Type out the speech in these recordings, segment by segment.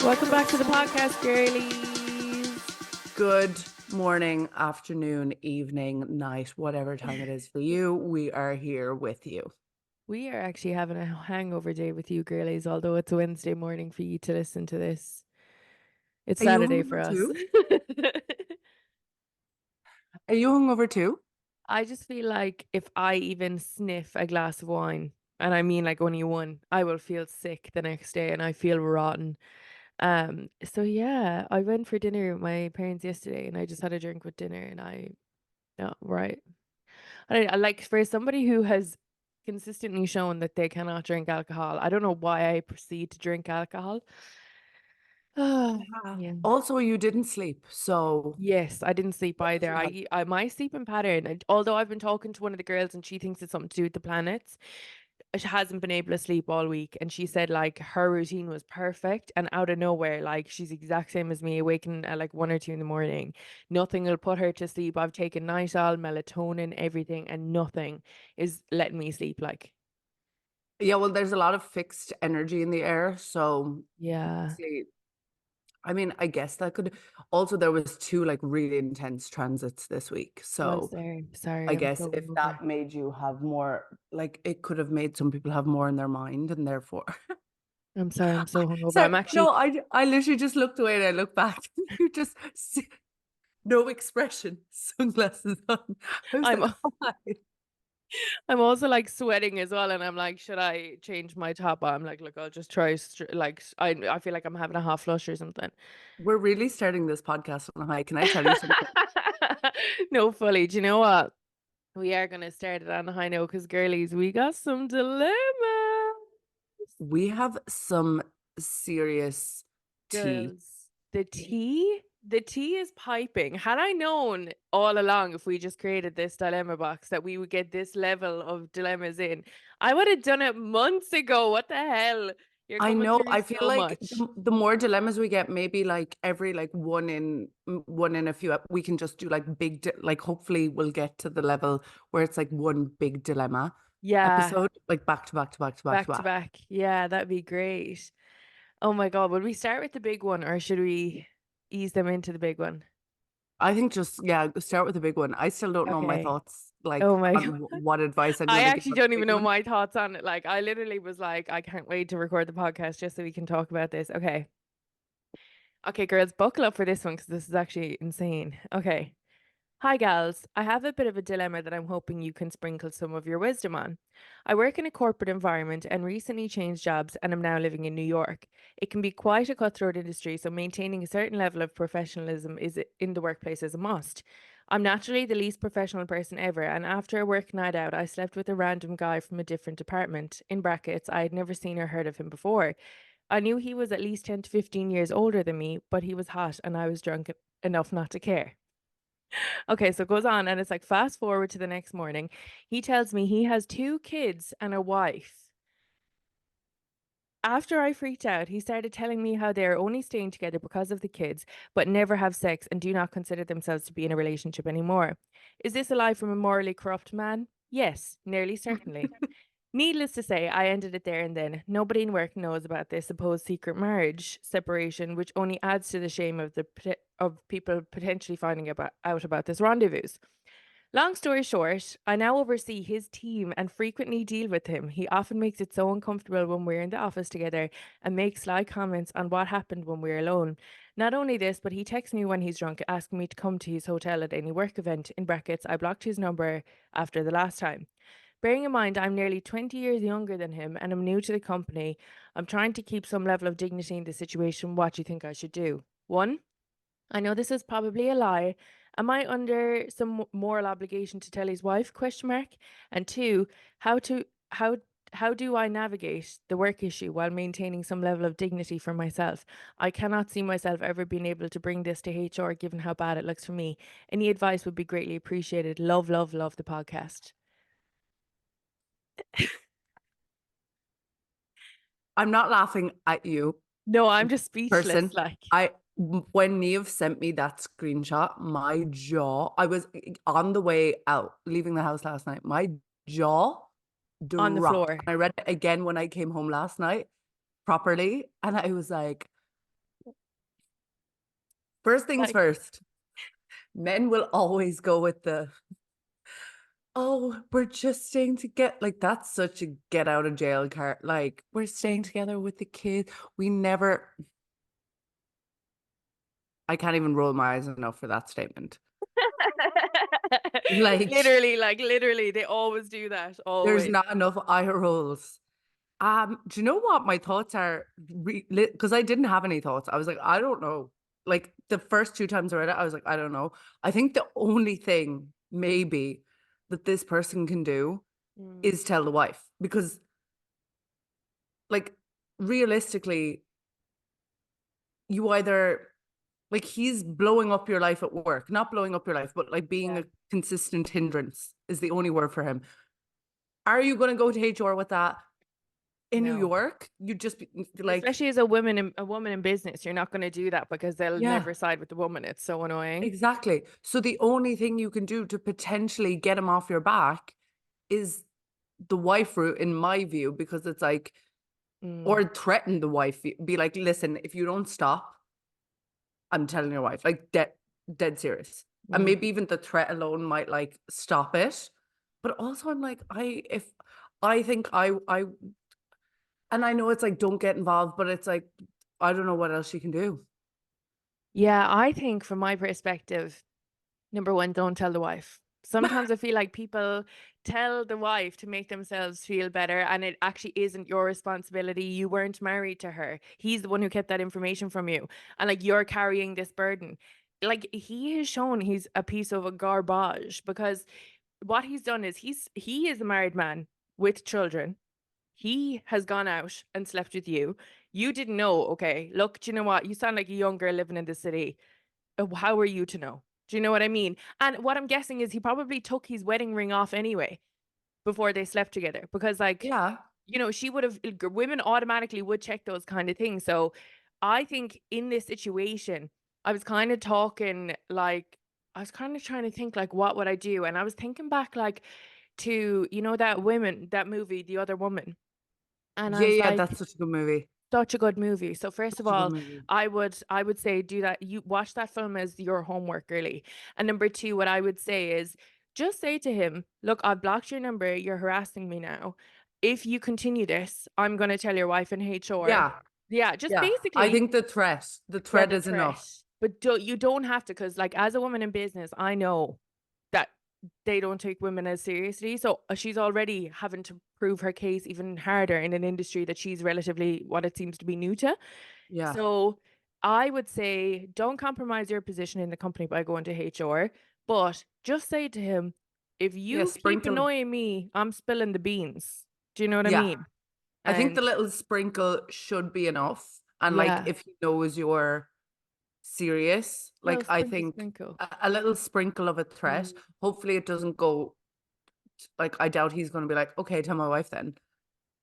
Welcome back to the podcast, girlies. Good morning, afternoon, evening, night, whatever time it is for you. We are here with you. We are actually having a hangover day with you, girlies, although it's a Wednesday morning for you to listen to this. It's Are you Saturday for hungover us. too? Are you hungover too? I just feel like if I even sniff a glass of wine, and I mean like only one, I will feel sick the next day and I feel rotten. So yeah, I went for dinner with my parents yesterday and I just had a drink with dinner and no, right. I like for somebody who has consistently shown that they cannot drink alcohol. I don't know why I proceed to drink alcohol. Yeah. Also, you didn't sleep. So, Yes, I didn't sleep what did either. you have? I my sleeping pattern, although I've been talking to one of the girls and she thinks it's something to do with the planets, she hasn't been able to sleep all week. And she said like her routine was perfect and out of nowhere, like she's the exact same as me, awakening at like 1 or 2 in the morning. Nothing will put her to sleep. I've taken Nytol, melatonin, everything, and nothing is letting me sleep. Like, Yeah, well, there's a lot of fixed energy in the air. So, yeah. see, I mean, I guess that could also, there was two like really intense transits this week. Was So, there? Sorry, I I'm guess so if hungover. that made you have more, like it could have made some people have more in their mind and therefore I'm sorry, I'm so hungover. I'm Sorry, actually, no, I literally just looked away and I looked back. You just no expression, sunglasses on. I was I'm like, hi. I'm also like sweating as well, and I'm like, should I change my top? I'm like, look, I'll just try. I feel like I'm having a hot flush or something. We're really starting this podcast on a high. Can I tell you something? No, fully. Do you know what? We are gonna start it on a high note because girlies, we got some dilemmas. We have some serious tea. Girls, the tea is piping. Had I known all along if we just created this dilemma box that we would get this level of dilemmas in, I would have done it months ago. What the hell? You're I coming know. through I feel so like much. the more dilemmas we get, maybe like every like one in a few, we can just do like like hopefully we'll get to the level where it's like one big dilemma Yeah, episode, like back to back to back to back to back to back. back. Yeah, that'd be great. Oh my God, would we start with the big one or should we ease them into the big one? I think just yeah, start with the big one. I still don't know my Okay. thoughts like Oh my on God. what advice I'm I going to give actually on the don't big even know one. my thoughts on it. Like, I literally was like, I can't wait to record the podcast just so we can talk about this. Okay. Okay, girls, buckle up for this one because this is actually insane. Okay. Hi, gals. I have a bit of a dilemma that I'm hoping you can sprinkle some of your wisdom on. I work in a corporate environment and recently changed jobs and am now living in New York. It can be quite a cutthroat industry, so maintaining a certain level of professionalism is in the workplace is a must. I'm naturally the least professional person ever, and after a work night out, I slept with a random guy from a different department. In brackets, I had never seen or heard of him before. I knew he was at least 10 to 15 years older than me, but he was hot and I was drunk enough not to care. Okay, so it goes on and it's like fast forward to the next morning. He tells me he has 2 kids and a wife. After I freaked out, he started telling me how they are only staying together because of the kids, but never have sex and do not consider themselves to be in a relationship anymore. Is this a lie from a morally corrupt man? Yes, nearly certainly. Needless to say, I ended it there and then. Nobody in work knows about this supposed secret marriage separation, which only adds to the shame of of people potentially finding out about this rendezvous. Long story short, I now oversee his team and frequently deal with him. He often makes it so uncomfortable when we're in the office together and makes sly comments on what happened when we're alone. Not only this, but he texts me when he's drunk, asking me to come to his hotel at any work event. In brackets, I blocked his number after the last time. Bearing in mind I'm nearly 20 years younger than him and I'm new to the company, I'm trying to keep some level of dignity in the situation. What do you think I should do? One, I know this is probably a lie. Am I under some moral obligation to tell his wife? Question mark. And two, how to how do I navigate the work issue while maintaining some level of dignity for myself? I cannot see myself ever being able to bring this to HR given how bad it looks for me. Any advice would be greatly appreciated. Love, love, love the podcast. I'm not laughing at you, No, I'm just speechless. person. Like, When Neve sent me that screenshot, my jaw, I was on the way out, leaving the house last night. My jaw on the dropped. floor. I read it again when I came home last night properly, and I was like, First things Like, first, men will always go with the, oh, we're just staying together. Like, that's such a get out of jail card. Like, we're staying together with the kids. We never, I can't even roll my eyes enough for that statement. Like, literally, they always do that. there's Always. not enough eye rolls. Do you know what my thoughts are? Because I didn't have any thoughts. I was like, I don't know. Like the first two times I read it, I was like, I don't know. I think the only thing maybe that this person can do Mm, is tell the wife because, like, realistically, you either like he's blowing up your life at work, not blowing up your life, but like being yeah. a consistent hindrance is the only word for him. Are you going to go to HR with that? In New No. York, you just be like, Especially as a woman in business, you're not going to do that because they'll yeah, never side with the woman. It's so annoying. exactly. So the only thing you can do to potentially get him off your back is the wife route, in my view, because it's like, Mm, or threaten the wife, be like, listen, if you don't stop, I'm telling your wife, like dead serious. And mm. maybe even the threat alone might like stop it. But also I'm like, if I think I and I know it's like don't get involved, but it's like I don't know what else you can do. Yeah, I think from my perspective, number one, don't tell the wife. Sometimes I feel like people tell the wife to make themselves feel better, and it actually isn't your responsibility. You weren't married to her. He's the one who kept that information from you. And like you're carrying this burden. Like he has shown he's a piece of a garbage because what he's done is he is a married man with children. He has gone out and slept with you. You didn't know. Okay, look, do you know what? You sound like a young girl living in the city. How are you to know? Do you know what I mean? And what I'm guessing is he probably took his wedding ring off anyway before they slept together because, like, Yeah. she would have, women automatically would check those kind of things. So I think in this situation, I was kind of talking like, I was kind of trying to think, like, what would I do? And I was thinking back, like, to, that movie, The Other Woman. And I Yeah, was yeah, like, that's such a good movie. such a good movie. So first of Such a good all, movie. I would say do that. You watch that film as your homework, really. And number two, what I would say is just say to him, look, I've blocked your number. You're harassing me now. If you continue this, I'm gonna tell your wife in HR. Yeah, Yeah, just yeah. I basically think the yeah, threat the is enough. threat. But you don't have to, because like as a woman in business, I know that they don't take women as seriously. So she's already having to prove her case even harder in an industry that she's relatively what it seems to be new to. Yeah. So I would say don't compromise your position in the company by going to HR, but just say to him, if Yeah, you keep sprinkle. annoying me, I'm spilling the beans. Do you know what I Yeah. mean? I think the And little sprinkle should be enough. And like yeah, if he knows you're serious, little like I sprinkle, think sprinkle. a little sprinkle of a threat. Mm. Hopefully it doesn't go like I doubt he's gonna be like, okay, tell my wife then.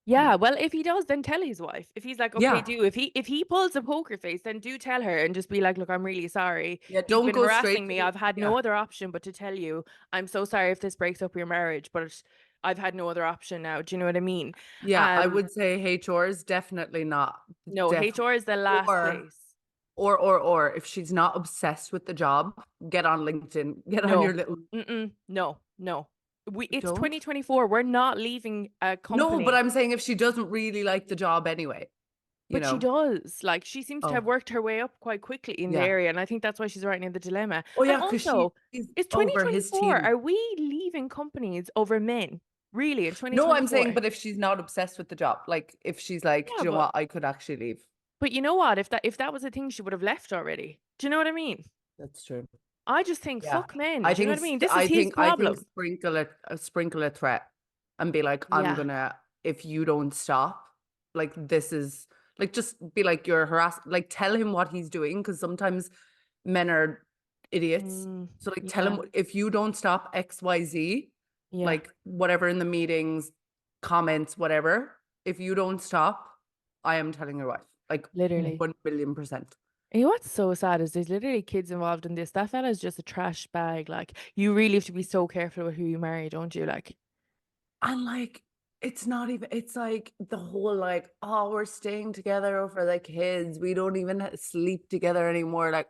Yeah, well, if he does, then tell his wife. If he's like, okay, Yeah. do if he pulls a poker face, then do tell her and just be like, look, I'm really sorry. Yeah, He's don't been go straight harassing to me. the I've had yeah. no other option but to tell you, I'm so sorry if this breaks up your marriage, but I've had no other option now. Do you know what I mean? Yeah, I Um, would say HR is definitely not no, definitely HR is the last or place. or if she's not obsessed with the job, get on LinkedIn, get on your No, little no, no. It's don't. 2024. We're not leaving a No, but company. I'm saying if she doesn't really like the job anyway, you But she know. does. Like she seems to have Oh, worked her way up quite quickly in the yeah. area, and I think that's why she's writing in the dilemma. Oh And yeah, because also, she's it's over his 2024. team. Are we leaving companies over men? Really, in No, I'm saying, 2024? but if she's not obsessed with the job, like if she's like, Yeah, do you know what, I could actually leave. but you know what? If that was a thing, she would have left already. Do you know what I mean? That's true. I just think Yeah. fuck men. I Do you know think what I mean? st- This is his I think problem. sprinkle a threat and be like, I'm Yeah. gonna if you don't stop, like this is like just be like you're harassed, like tell him what he's doing because sometimes men are idiots. So like tell Yeah. him if you don't stop XYZ, Yeah. like whatever in the meetings, comments, whatever, if you don't stop, I am telling your wife. Like Literally. 1,000,000,000%. You know what's so sad is there's literally kids involved in this. That fella's just a trash bag. Like you really have to be so careful with who you marry, don't you? Like. And like, it's not even, it's like the whole like, oh, we're staying together over the kids. We don't even sleep together anymore. Like,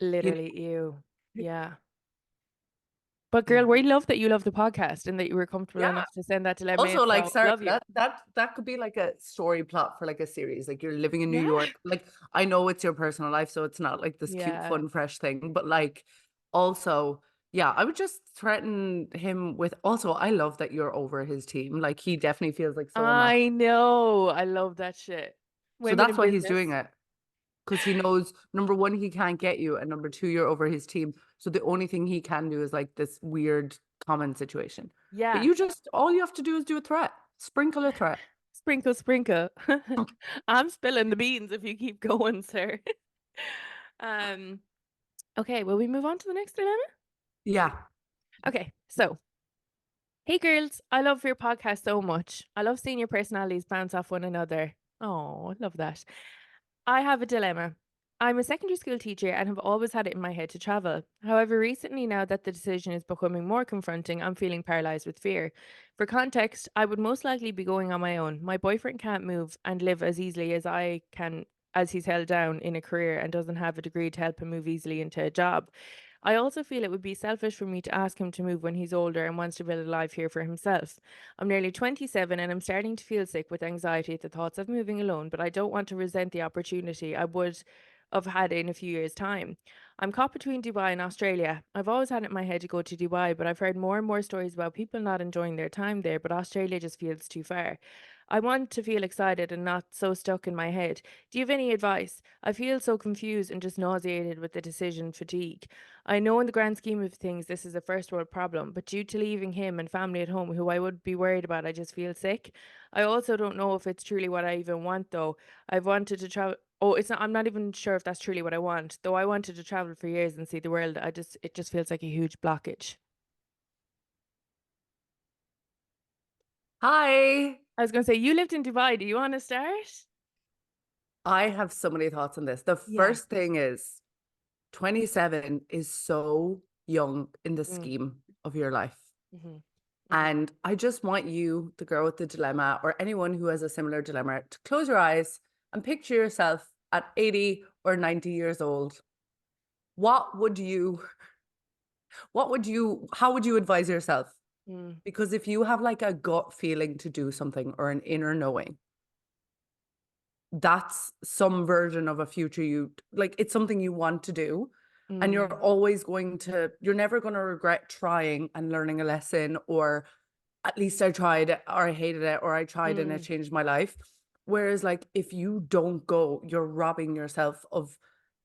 You Literally, you. know? Yeah. But girl, Yeah. we love that you love the podcast and that you were comfortable Yeah. enough to send that dilemma in. Also, like, So sorry, love you. that could be like a story plot for like a series. Like you're living in New Yeah. York. Like I know it's your personal life, so it's not like this cute, Yeah. fun, fresh thing. But like also, yeah, I would just threaten him with also, I love that you're over his team. Like he definitely feels like someone that I know. I love that shit. so Women that's in why he's doing business. it. Because he knows number one, he can't get you, and number two, you're over his team. So the only thing he can do is like this weird common situation. But Yeah. you just all you have to do is do a threat. Sprinkle a threat. Sprinkle, sprinkle. I'm spilling the beans if you keep going, sir. Um, okay, will we move on to the next dilemma? Yeah. Okay, so hey girls, I love your podcast so much. I love seeing your personalities bounce off one another. Oh, I love that. I have a dilemma. I'm a secondary school teacher and have always had it in my head to travel. However, recently, now that the decision is becoming more confronting, I'm feeling paralyzed with fear. For context, I would most likely be going on my own. My boyfriend can't move and live as easily as I can, as he's held down in a career and doesn't have a degree to help him move easily into a job. I also feel it would be selfish for me to ask him to move when he's older and wants to build a life here for himself. I'm nearly 27 and I'm starting to feel sick with anxiety at the thoughts of moving alone, but I don't want to resent the opportunity I would have had in a few years' time. I'm caught between Dubai and Australia. I've always had it in my head to go to Dubai, but I've heard more and more stories about people not enjoying their time there, but Australia just feels too far. I want to feel excited and not so stuck in my head. Do you have any advice? I feel so confused and just nauseated with the decision fatigue. I know in the grand scheme of things this is a first world problem, but due to leaving him and family at home who I would be worried about, I just feel sick. I also don't know if it's truly what I even want though. I've wanted to travel. Oh, it's not, I'm not even sure if that's truly what I want. Though I wanted to travel for years and see the world, it just feels like a huge blockage. Hi. I was going to say you lived in Dubai. Do you want to start? I have so many thoughts on this. The Yeah. first thing is 27 is so young in the Mm, scheme of your life. mhm, mhm, And I just want you, the girl with the dilemma, or anyone who has a similar dilemma, to close your eyes and picture yourself at 80 or 90 years old. What would you, how would you advise yourself? mm, Because if you have like a gut feeling to do something or an inner knowing, that's some version of a future you like, it's something you want to do. And mm, you're never going to regret trying and learning a lesson, or at least I tried it, or I hated it, or I tried and it mm, changed my life. Whereas, like, if you don't go, you're robbing yourself of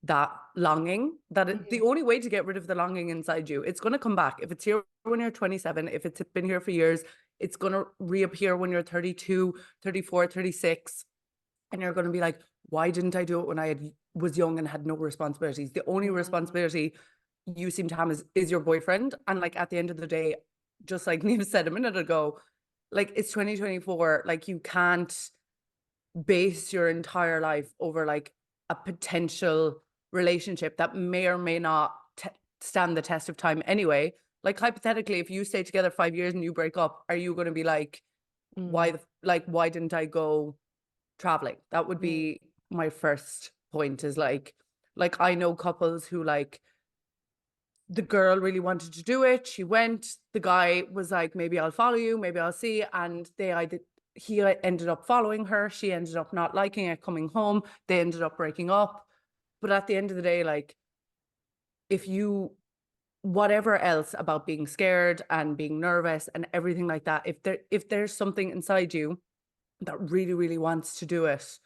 that longing. The mhm, only way to get rid of the longing inside you, it's going to come back. If it's here when you're 27, if it's been here for years, it's going to reappear when you're 32, 34, 36. And you're going to be like, why didn't I do it when was young and had no responsibilities? The only mm, responsibility you seem to have is your boyfriend. And like at the end of the day, just like Neve said a minute ago, like it's 2024. Like you can't base your entire life over like a potential relationship that may or may not stand the test of time anyway. Like hypothetically, if you stay together 5 years and you break up, are you going to be like, mm, why didn't I go traveling? That would mm, be my first point. Is like I know couples who like the girl really wanted to do it. She went. The guy was like, maybe I'll follow you, maybe I'll see. And he ended up following her. She ended up not liking it, coming home. They ended up breaking up. But at the end of the day, like if you whatever else about being scared and being nervous and everything like that, if there's something inside you that really, really wants to do it,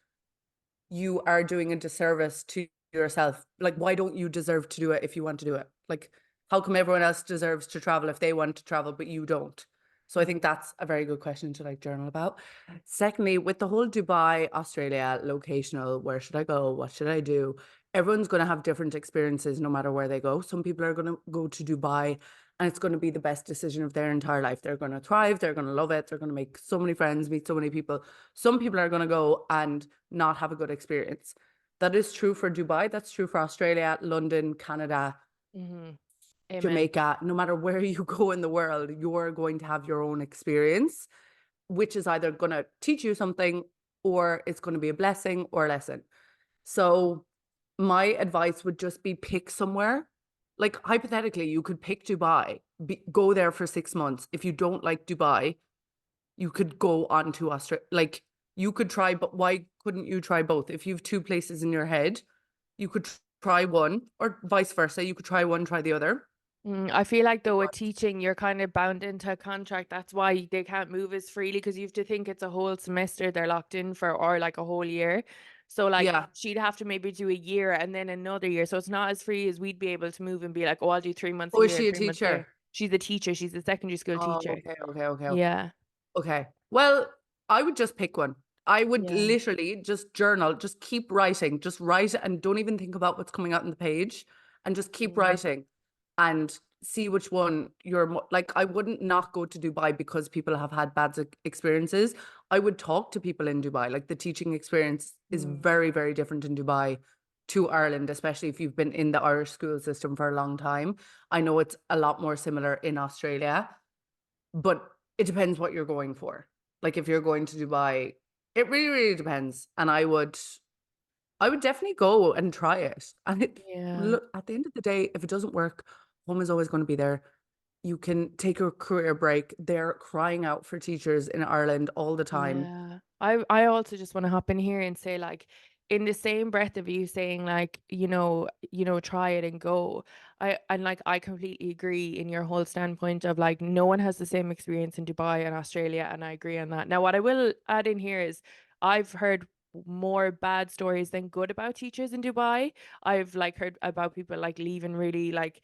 you are doing a disservice to yourself. Like, why don't you deserve to do it if you want to do it? Like, how come everyone else deserves to travel if they want to travel, but you don't? So I think mm, that's a very good question to like journal about. Secondly, with the whole Dubai, Australia, locational, where should I go? What should I do? Everyone's going to have different experiences no matter where they go. Some people are going to go to Dubai and it's going to be the best decision of their entire life. They're going to thrive. They're going to love it. They're going to make so many friends, meet so many people. Some people are going to go and not have a good experience. That is true for Dubai. That's true for Australia, London, Canada, mhm. Amen. Jamaica. No matter where you go in the world, you're going to have your own experience, which is either going to teach you something or it's going to be a blessing or a lesson. So my advice would just be pick somewhere. Like hypothetically, you could pick Dubai, go there for 6 months. If you don't like Dubai, you could go on to Australia. Like you could try, but why couldn't you try both? If you have two places in your head, you could try one, or vice versa. You could try one, try the other. I feel like though with But teaching, you're kind of bound into a contract. That's why they can't move as freely because you have to think it's a whole semester they're locked in for or like a whole year. So like yeah. she'd have to maybe do a year and then another year. So it's not as free as we'd be able to move and be like, oh, I'll do 3 months Oh, is here and she a 3 months there. teacher? She's a teacher. She's a secondary school Oh, teacher. okay, okay, okay, okay. Yeah. Okay. Well, I would just pick one. I would Yeah. literally just journal, just keep writing, just write and don't even think about what's coming out on the page and just keep Mm. writing and see which one you're like. I wouldn't not go to Dubai because people have had bad experiences. I would talk to people in Dubai. Like the teaching experience is Mm. very, very different in Dubai to Ireland, especially if you've been in the Irish school system for a long time. I know it's a lot more similar in Australia, but it depends what you're going for. Like if you're going to Dubai, it really, really depends. And I would definitely go and try it. And Yeah. look, at the end of the day, if it doesn't work, home is always going to be there. You can take a career break. They're crying out for teachers in Ireland all the time. Yeah. I also just want to hop in here and say like in the same breath of you saying like, try it and go. I completely agree in your whole standpoint of like no one has the same experience in Dubai and Australia and I agree on that. Now what I will add in here is I've heard more bad stories than good about teachers in Dubai. I've like heard about people like leaving really like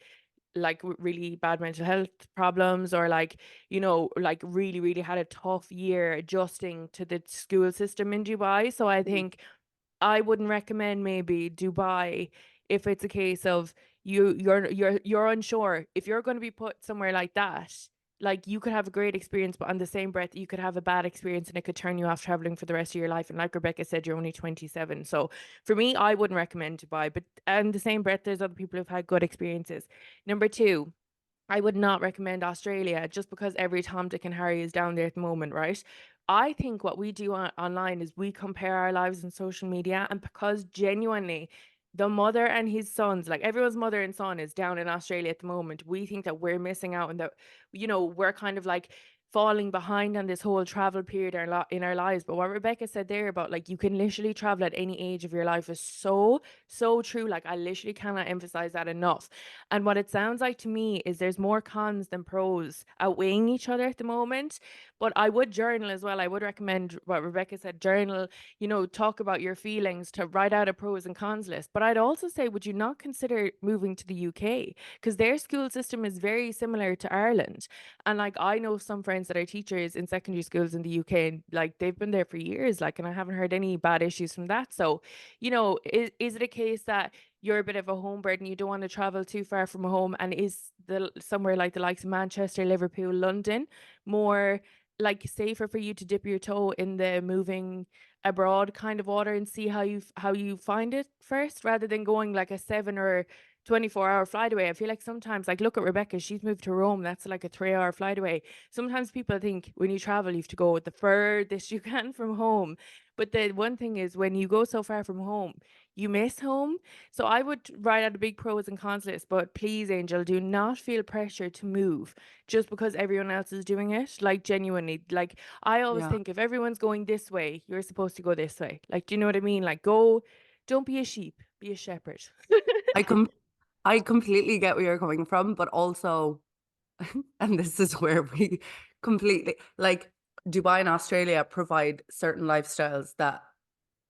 really bad mental health problems or like like really, really had a tough year adjusting to the school system in Dubai. So I Mm. think I wouldn't recommend maybe Dubai if it's a case of you're unsure if you're going to be put somewhere like that. Like you could have a great experience, but on the same breath, you could have a bad experience and it could turn you off traveling for the rest of your life. And like Rebecca said, you're only 27. So for me, I wouldn't recommend Dubai. But on the same breath, there's other people who've had good experiences. Number two, I would not recommend Australia just because every Tom, Dick, and Harry is down there at the moment, right? I think what we do online is we compare our lives on social media, and because genuinely the mother and his sons, like everyone's mother and son, is down in Australia at the moment, we think that we're missing out and that, we're kind of like falling behind on this whole travel period in our lives. But what Rebecca said there about like you can literally travel at any age of your life is so, so true. Like I literally cannot emphasize that enough. And what it sounds like to me is there's more cons than pros outweighing each other at the moment. But I would journal as well. I would recommend what Rebecca said, journal, talk about your feelings to write out a pros and cons list. But I'd also say, would you not consider moving to the UK? Because their school system is very similar to Ireland. And like I know some friends that are teachers in secondary schools in the UK and like they've been there for years, like, and I haven't heard any bad issues from that. So, is it a case that you're a bit of a home bird and you don't want to travel too far from home? And is the somewhere like the likes of Manchester, Liverpool, London more like safer for you to dip your toe in the moving abroad kind of water and see how you find it first rather than going like a 7 or 24 hour flight away? I feel like sometimes, like, look at Rebecca, she's moved to Rome, that's like a 3 hour flight away. Sometimes people think when you travel, you have to go the furthest you can from home. But the one thing is, when you go so far from home, you miss home. So I would write out a big pros and cons list, but please, Angel, do not feel pressure to move just because everyone else is doing it. Like genuinely, like I always Yeah. think if everyone's going this way, you're supposed to go this way. Like, do you know what I mean? Like go, don't be a sheep, be a shepherd. I com I completely get where you're coming from, but also, and this is where we completely like Dubai and Australia provide certain lifestyles that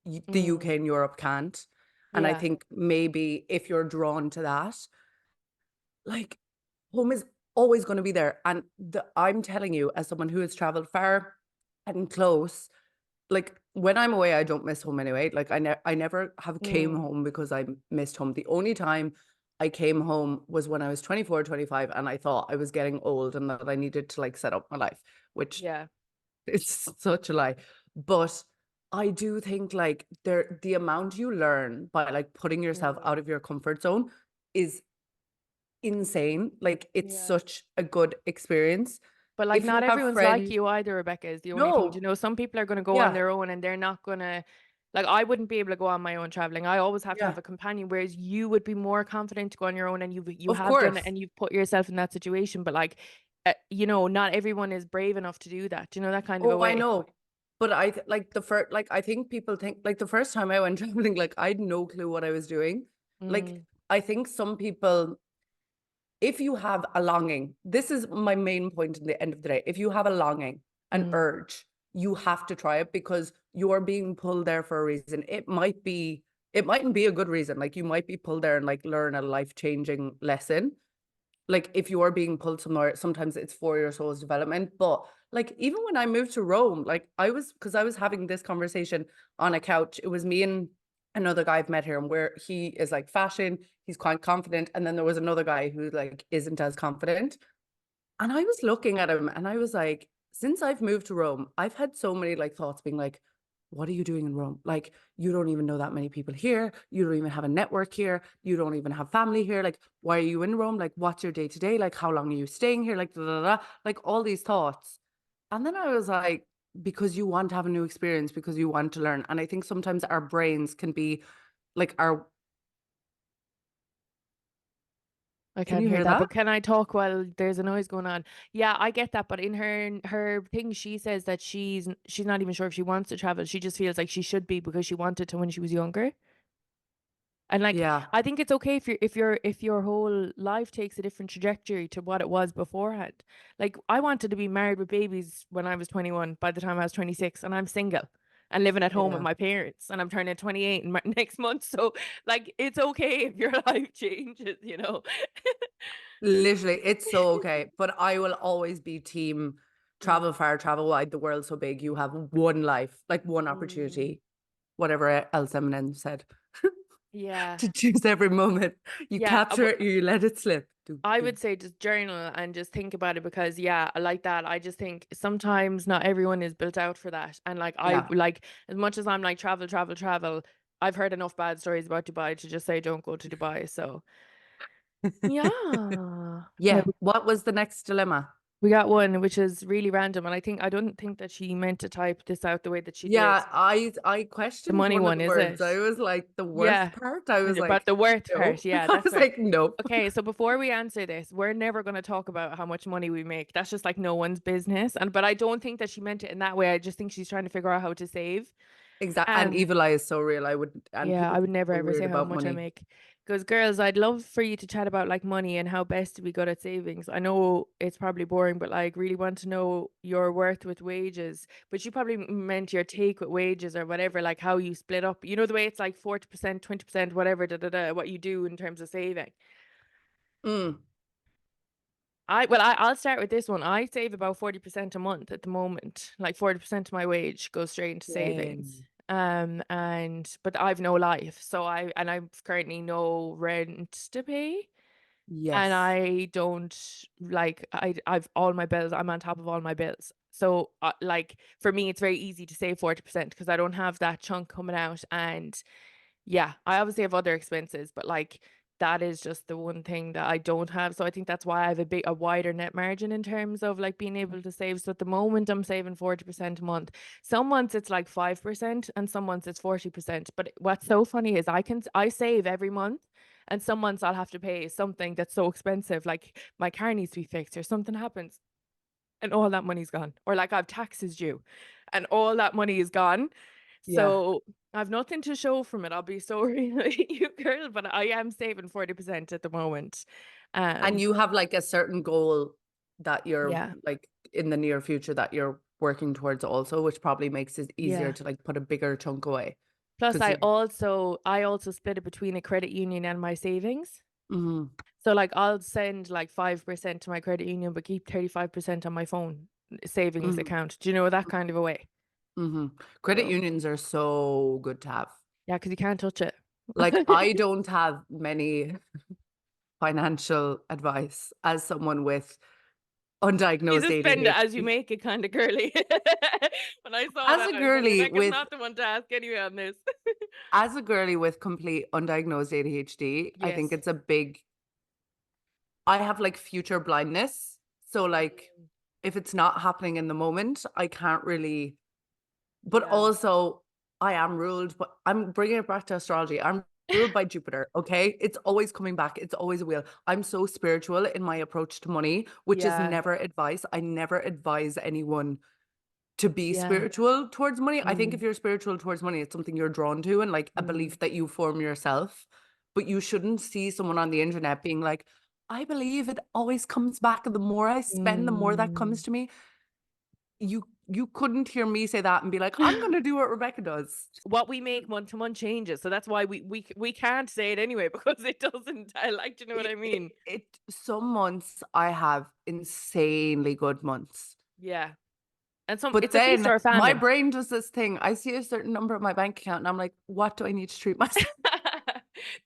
the UK Mm, and Europe can't. And I yeah. think maybe if you're drawn to that, like home is always going to be there. And I'm telling you, as someone who has traveled far and close, like when I'm away, I don't miss home anyway. Like I never have came Mm, home because I missed home. The only time I came home was when I was 24, 25, and I thought I was getting old and that I needed to like set up my life, which yeah. is such a lie. But I do think like the amount you learn by like putting yourself Mm, out of your comfort zone is insane. Like it's yeah. such a good experience. But like If you not have everyone's like friends, you either, Rebecca, is the only thing. no, Some people are gonna go on yeah, their own and they're not gonna Like I wouldn't be able to go on my own traveling. I always have to Yeah, have a companion, whereas you would be more confident to go on your own, and you of have done it course. and you've put yourself in that situation. But like, you know, not everyone is brave enough to do that. Do you know, that kind of a Oh, I way? know. But like the first, like I think people think like the first time I went traveling, like I had no clue what I was doing. Like Mm, I think some people, if you have a longing, this is my main point in the end of the day. If you have a longing, an mm, urge, you have to try it because you are being pulled there for a reason. It mightn't be a good reason. Like you might be pulled there and like learn a life-changing lesson. Like if you are being pulled somewhere, sometimes it's for your soul's development. But like even when I moved to Rome, like because I was having this conversation on a couch. It was me and another guy I've met here, and where he is like fashion, he's quite confident, and then there was another guy who like isn't as confident. And I was looking at him and I was like, since I've moved to Rome, I've had so many like thoughts being like, what are you doing in Rome? Like, you don't even know that many people here. You don't even have a network here. You don't even have family here. Like, why are you in Rome? Like, what's your day to day? Like, how long are you staying here? Like, da, da, da, like all these thoughts. And then I was like, because you want to have a new experience, because you want to learn. And I think sometimes our brains can be like our, I can can't you hear hear that, that? but can I talk while there's a noise going on? Yeah, I get that, but in her thing, she says that she's not even sure if she wants to travel. She just feels like she should be because she wanted to when she was younger. And like Yeah. I think it's okay if your whole life takes a different trajectory to what it was beforehand. Like I wanted to be married with babies when I was 21, by the time I was 26, and I'm single and living at home with Yeah. my parents, and I'm turning 28 in next month. So like it's okay if your life changes, you know. Literally, it's so okay. But I will always be team Mm, travel far, travel wide, the world's so big. You have one life, like one mm, opportunity, whatever else Eminem said, yeah. to choose every moment. You Yeah, capture it, you let it slip. Do, I do. would say just journal and just think about it, because yeah, I like that. I just think sometimes not everyone is built out for that. And like I Yeah. like, as much as I'm like travel, travel, travel, I've heard enough bad stories about Dubai to just say don't go to Dubai. So yeah. Okay, Yeah. What was the next dilemma? we got one which is really random, and I don't think that she meant to type this out the way that she did. Yeah, I The questioned money one of one, the is words. I it? was like, the worst Yeah. part. I was About like, the worth no. part. Yeah, I that's was right. like, no. Okay, so before we answer this, we're never going to talk about how much money we make. That's just like no one's business. And but I don't think that she meant it in that way. I just think she's trying to figure out how to save. Exactly. And Um, evil eye is so real. I would, and yeah, people I get would never so ever weird say how about much I money. make. Because girls, I'd love for you to chat about like money and how best to be good at savings. I know it's probably boring, but like really want to know your worth with wages. But you probably meant your take with wages or whatever, like how you split up. You know the way it's like 40%, 20%, whatever, da da da, what you do in terms of saving. Mm, I'll start with this one. I save about 40% a month at the moment. Like 40% of my wage goes straight into savings. same. And but I've no life. So I've currently no rent to pay. And Yes. I don't like I've all my bills. I'm on top of all my bills. So like for me it's very easy to save 40% because I don't have that chunk coming out. And yeah, I obviously have other expenses, but like that is just the one thing that I don't have. So I think that's why I have a wider net margin in terms of like being able to save. So at the moment I'm saving 40% a month. Some months it's like 5% and some months it's 40%. But what's so funny is I save every month, and some months I'll have to pay something that's so expensive, like my car needs to be fixed or something happens and all that money's gone. Or like I've taxes due and all that money is gone. Yeah. So I've nothing to show from it. I'll be so real with you, girl, but I am saving 40% at the moment. And Um, you have like a certain goal that you're yeah, like in the near future that you're working towards also, which probably makes it easier yeah. to like put a bigger chunk away. Plus Because I also split it between a credit union and my savings. mm-hmm, So like I'll send like 5% to my credit union, but keep 35% on my phone savings mm-hmm, account. Do you know, that kind of a way? mm-hmm. Credit So unions are so good to have. yeah, because you can't touch it. Like I don't have many financial advice as someone with You undiagnosed just spend it as you ADHD. make it, kind of girly. When I saw As that, a I was like, girly Rebecca's with not the one to ask anyway on this. as a girly with complete undiagnosed ADHD, I think Yes. it's a big I have like future blindness. So like Mm, if it's not happening in the moment, I can't really, but yeah. also I am ruled, but I'm bringing it back to astrology. I'm ruled by Jupiter, okay? It's always coming back. It's always a wheel. I'm so spiritual in my approach to money, which is Yeah. never advice. I never advise anyone to be Yeah. spiritual towards money. I think if Mm. you're spiritual towards money, it's something you're drawn to and like a Mm. belief that you form yourself. But you shouldn't see someone on the internet being like, I believe it always comes back. And the more I spend, the more that comes Mm. to me. You couldn't hear me say that and be like, I'm gonna do what Rebecca does. What we make month to month changes, so that's why we can't say it anyway because it doesn't. I like, do you know what I mean? Some months I have insanely good months. Yeah, and some But it's a feast then or a my famine. brain does this thing. I see a certain number on my bank account and I'm like, what do I need to treat myself?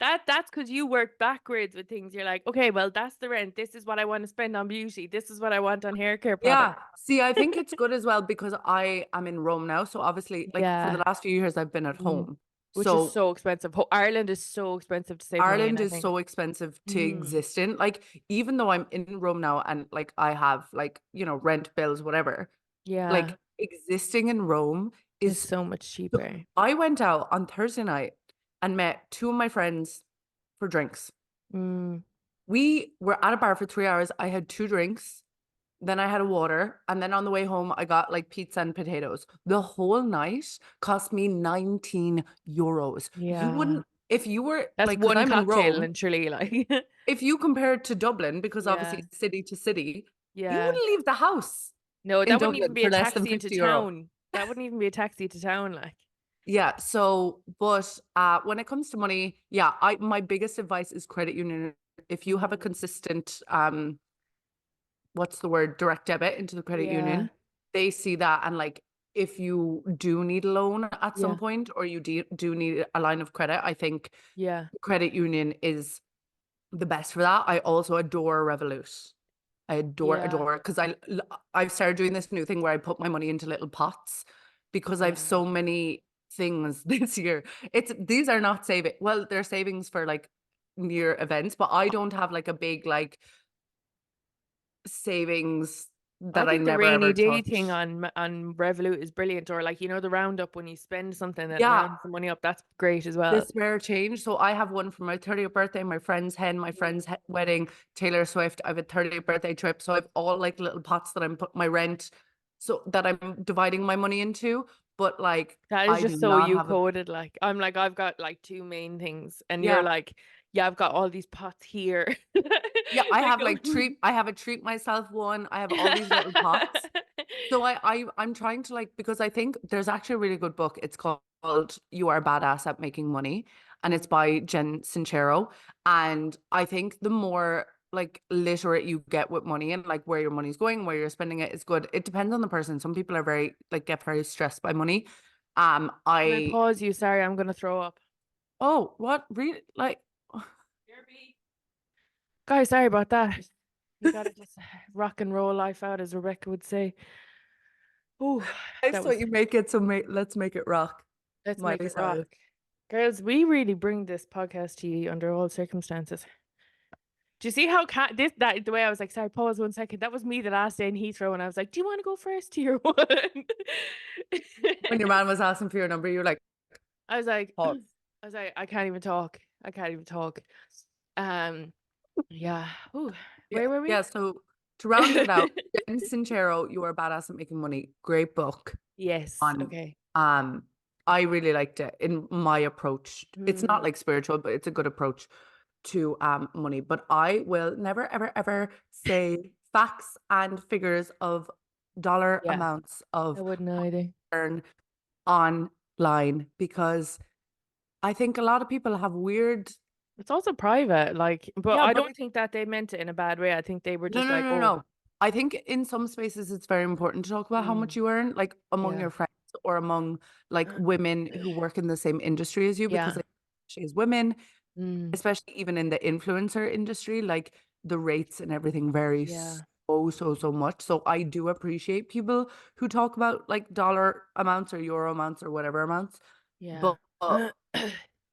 That's because you work backwards with things. You're like, okay, well, that's the rent. This is what I want to spend on beauty. This is what I want on hair care Yeah. products. See, I think it's good as well because I am in Rome now. So obviously, like for the Yeah. last few years, I've been at Mm. home. Which is So so expensive. Ireland is so expensive to save money in, Ireland I is think. so expensive to Mm. exist in. Like, even though I'm in Rome now and like I have like, rent bills, whatever, like Yeah, existing in Rome it's is so much so cheaper. I went out on Thursday night and met two of my friends for drinks. Mm. We were at a bar for 3 hours. I had two drinks, then I had a water, and then on the way home, I got like pizza and potatoes. The whole night cost me 19 euros. You Yeah. wouldn't, if you were That's like, because one I'm in cocktail Rome, literally, like. if you compare it to Dublin, because obviously Yeah. it's city to city, you Yeah. wouldn't leave the house No, in that wouldn't even Dublin be for a less than taxi into 50 euro. town. That wouldn't even be a taxi to town, like. Yeah. So, but when it comes to money, yeah, my biggest advice is credit union. If you have a Mm. consistent what's the word, direct debit into the credit Yeah. union, they see that and like if you do need a loan at some Yeah. point or you do need a line of credit, I think Yeah. credit union is the best for that. I also adore Revolut. I Yeah. adore because I've started doing this new thing where I put my money into little pots because I have Yeah. so many things this year. These are not saving. Well, they're savings for like near events, but I don't have like a big like savings I that I think the never rainy ever day thing touch. on Revolut is brilliant, or like the roundup when you spend something that Yeah, rounds the money up. That's great as the well. spare change. So I have one for my 30th birthday, my friend's hen, my friend's wedding, Taylor Swift. I have a 30th birthday trip. So I have all like little pots that I'm put my rent, so that I'm dividing my money into. But like That is I do just so not you have a coded. Like I'm like I've got like two main things, and you're yeah. like, yeah, I've got all these pots here. Yeah, I Like, have like I have a treat myself one. I have all these little pots. So I'm trying to like because I think there's actually a really good book. It's called You Are Badass at Making Money and it's Mm. by Jen Sincero. And I think the more like literate you get with money and like where your money's going, where you're spending it is good. It depends on the person. Some people are very like get very stressed by money. Can I I pause you? Sorry, I'm gonna throw up. oh what really like Guys, sorry about that. You gotta just rock and roll life out, as Rebecca would say. Oh, I that thought was you make it so let's make it rock. let's make Miley it rock. Cyrus. Girls, we really bring this podcast to you under all circumstances. Do you see how this that the way I was like, sorry, pause 1 second. That was me the last day in Heathrow, and I was like, do you want to go first to your one? When your man was asking for your number, you're like, I was like, pause. I can't even talk. I can't even talk. Um, yeah. Ooh, Yeah, where were yeah. we? So to round it out, Jen Sincero, You Are Badass at Making Money. Great book Yes. on Okay. I really liked it in my approach. It's not Mm, like spiritual, but it's a good approach to money. But I will never, ever, ever say facts and figures of dollar yeah, amounts I of wouldn't either. earn online because I think a lot of people have weird. It's also private, like, but Yeah, I but don't think that they meant it in a bad way. I think they were no, just no, like, no, oh, no. I think in some spaces it's very important to talk about how mm, much you earn, like among yeah, your friends or among like women who work in the same industry as you, because yeah, like, she is women, mm, especially even in the influencer industry, like the rates and everything vary yeah, so much. So I do appreciate people who talk about like dollar amounts or euro amounts or whatever amounts, yeah. but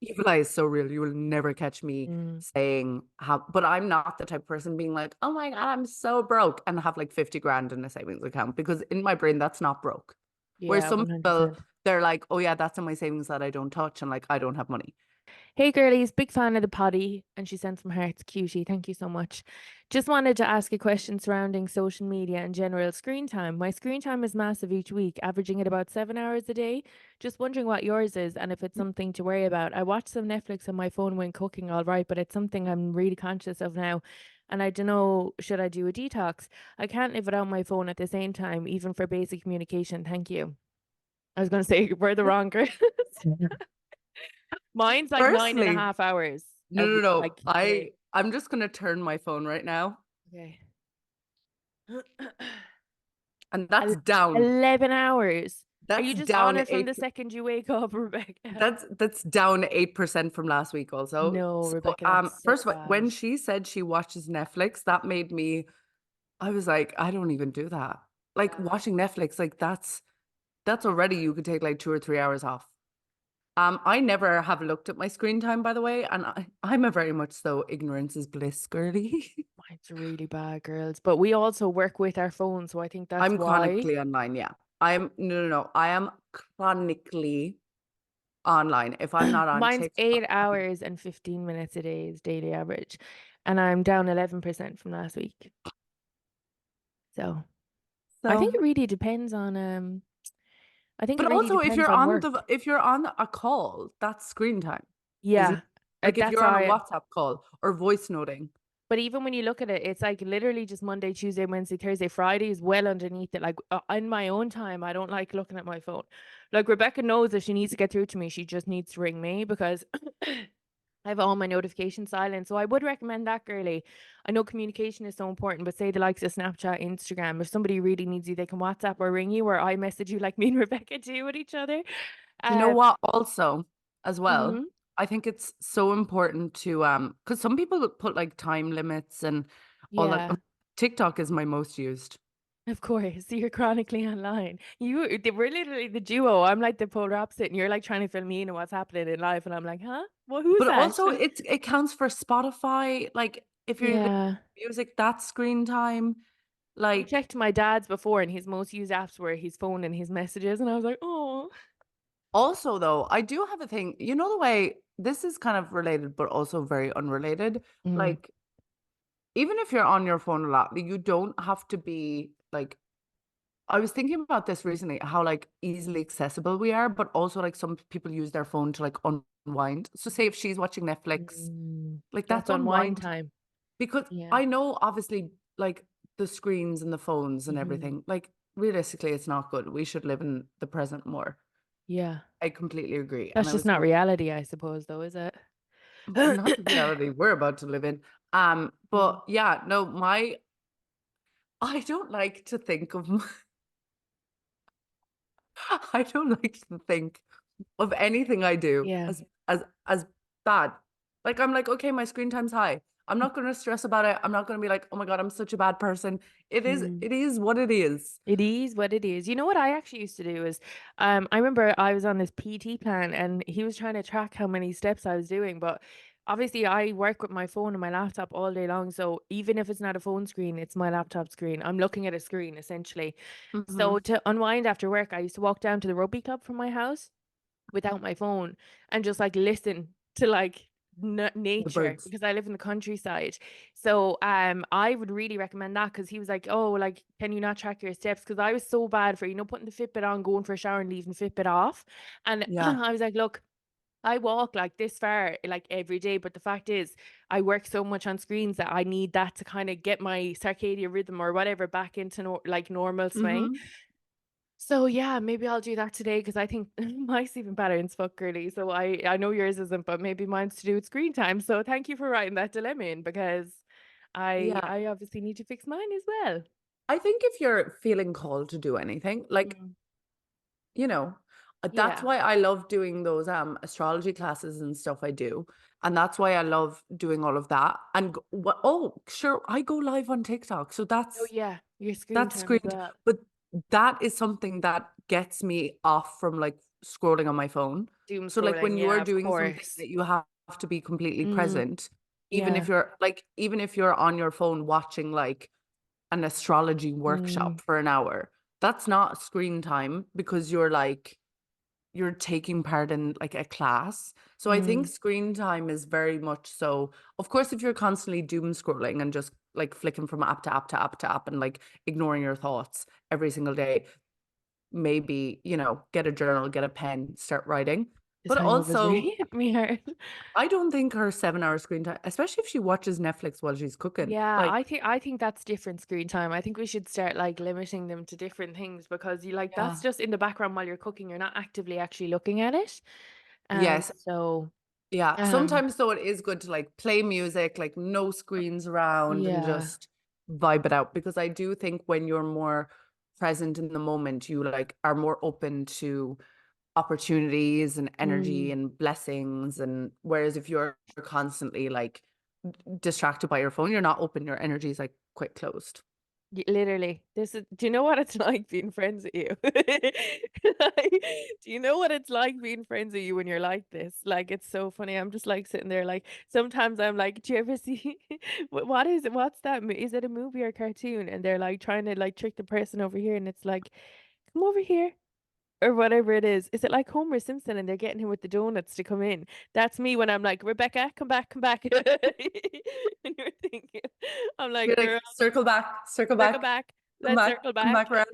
Evil Eye is so real. You will never catch me Mm. saying how, but I'm not the type of person being like, oh my God, I'm so broke and have like 50 grand in a savings account because in my brain, that's not broke. Whereas Yeah, some people, 100%. they're like, oh yeah, that's in my savings that I don't touch, and like I don't have money. Hey girlies, big fan of the potty, and she sent some hearts, cutie. Thank you so much. Just wanted to ask a question surrounding social media and general screen time. My screen time is massive each week, averaging at about 7 hours a day. Just wondering what yours is and if it's something to worry about. I watch some Netflix on my phone when cooking, all right, but it's something I'm really conscious of now. And I don't know, should I do a detox? I can't live without my phone at the same time, even for basic communication. Thank you. I was going to say we're the wrong girls. Mine's like nine and a Firstly, half hours no, no, no. like a day. I'm just gonna turn my phone right now, Okay. and that's El- down. 11 hours. Are you That's just on down it from eight. the second you wake up, Rebecca? That's down 8% from last week also. No, So Rebecca, that's so first of all, bad. when she said she watches Netflix, that made me, I was like, I don't even do that. Like Yeah. watching Netflix, like that's already you could take like 2 or 3 hours off. I never have looked at my screen time, by the way, and I'm a very much so ignorance is bliss girly. Mine's really bad, girls. But we also work with our phones, so I think that's I'm why. chronically online, yeah. I'm no, no, no. I am chronically online. If I'm not on Mine's TikTok, 8 hours and 15 minutes a day is daily average. And I'm down 11% from last week. So I think so it really depends on I think it but really also depends on work. if you're on a call, that's screen time, isn't Yeah. it? Like if That's you're on a how WhatsApp call or voice noting. but even when you look at it, it's like literally just Monday, Tuesday, Wednesday, Thursday, Friday is well underneath it. Like in my own time, I don't like looking at my phone. Like Rebecca knows if she needs to get through to me, she just needs to ring me because I have all my notifications silent. So I would recommend that, girly. I know communication is so important, but say the likes of Snapchat, Instagram, if somebody really needs you, they can WhatsApp or ring you or I message you like me and Rebecca do with each other. Do you know Um, what also as well? mhm. I think it's so important to because some people put like time limits and all that. Yeah. TikTok is my most used. Of course, you're chronically online. We're literally the duo. I'm like the polar opposite, and you're like trying to fill me in on what's happening in life, and I'm like, huh? Well, who's But that? also it counts for Spotify. Like if you're listening Yeah. to music, that's screen time. I Like checked my dad's before, and his most used apps were his phone and his messages, and I was like, oh, also though, I do have a thing, you know the way this is kind of related, but also very unrelated. mm, Like even if you're on your phone a lot, you don't have to be like I was thinking about this recently, how like easily accessible we are, but also like some people use their phone to like unwind. So say if she's watching Netflix, like that's that's unwind unwind time. because Yeah. I know obviously like the screens and the phones and Hmm. everything, like realistically it's not good. We should live in the present more. Yeah. I completely agree. And That's I just was not going, reality, I suppose, though, is it? not the reality we're about to live in. Mm. But yeah, no, my I don't like to think of I don't like to think of anything I do Yeah. as bad. Like I'm like, okay, my screen time's high. I'm not going to stress about it. I'm not going to be like, oh my God, I'm such a bad person. Mm. It is what it is. It is what it is. You know what I actually used to do is, I remember I was on this PT plan and he was trying to track how many steps I was doing, but obviously I work with my phone and my laptop all day long. So even if it's not a phone screen, it's my laptop screen. I'm looking at a screen essentially. Hmm. So to unwind after work, I used to walk down to the rugby club from my house without my phone and just like listen to like The nature birds. because I live in the countryside. So I would really recommend that because he was like, "Oh, like can you not track your steps?" Because I was so bad for, putting the Fitbit on, going for a shower and leaving Fitbit off. And Yeah. I was like, "Look, I walk like this far like every day, but the fact is I work so much on screens that I need that to kind of get my circadian rhythm or whatever back into like normal swing." Hmm. So yeah, maybe I'll do that today because I think my sleeping pattern's fuck girly. So I know yours isn't, but maybe mine's to do with screen time. So thank you for writing that dilemma in because Yeah. I obviously need to fix mine as well. I think if you're feeling called to do anything, like Mm. you know, that's Yeah. why I love doing those astrology classes and stuff I do. And that's why I love doing all of that. And oh, sure, I go live on TikTok. So Oh yeah, your screen that's time as screened. well. But that is something that gets me off from like scrolling on my phone. Doom So like when scrolling, you are yeah, of doing something course. that you have to be completely Mm, present, yeah. even if you're on your phone watching like an astrology workshop Mm, for an hour, that's not screen time because you're taking part in like a class. So I think Mm, screen time is very much so, of course, if you're constantly doom scrolling and just like flicking from app to app to app to app and like ignoring your thoughts every single day, maybe, get a journal, get a pen, start writing. this But hangover's also, really hit me hard. I don't think her 7 hour screen time, especially if she watches Netflix while she's cooking, Yeah, like, I think that's different screen time. I think we should start like limiting them to different things because you like yeah. that's just in the background while you're cooking. You're not actively actually looking at it. Yes. So Yeah. um Sometimes though it is good to like play music, like no screens around and yeah. just vibe it out because I do think when you're more present in the moment, you like are more open to opportunities and energy Mm. and blessings. And whereas if you're constantly like distracted by your phone, you're not open, your energy is like quite closed. Literally, this is. Do you know what it's like being friends with you? Like, do you know what it's like being friends with you when you're like this? Like, it's so funny. I'm just like sitting there. Like, sometimes I'm like, "Do you ever see what is it? What's that? Is it a movie or cartoon?" And they're like trying to like trick the person over here, and it's like, "Come over here." Or whatever it is. Is it like Homer Simpson and they're getting him with the donuts to come in? That's me when I'm like, Rebecca, come back, come back. And you're thinking, I'm like, You're like, girl, circle circle back, back. Let's circle come back. back around.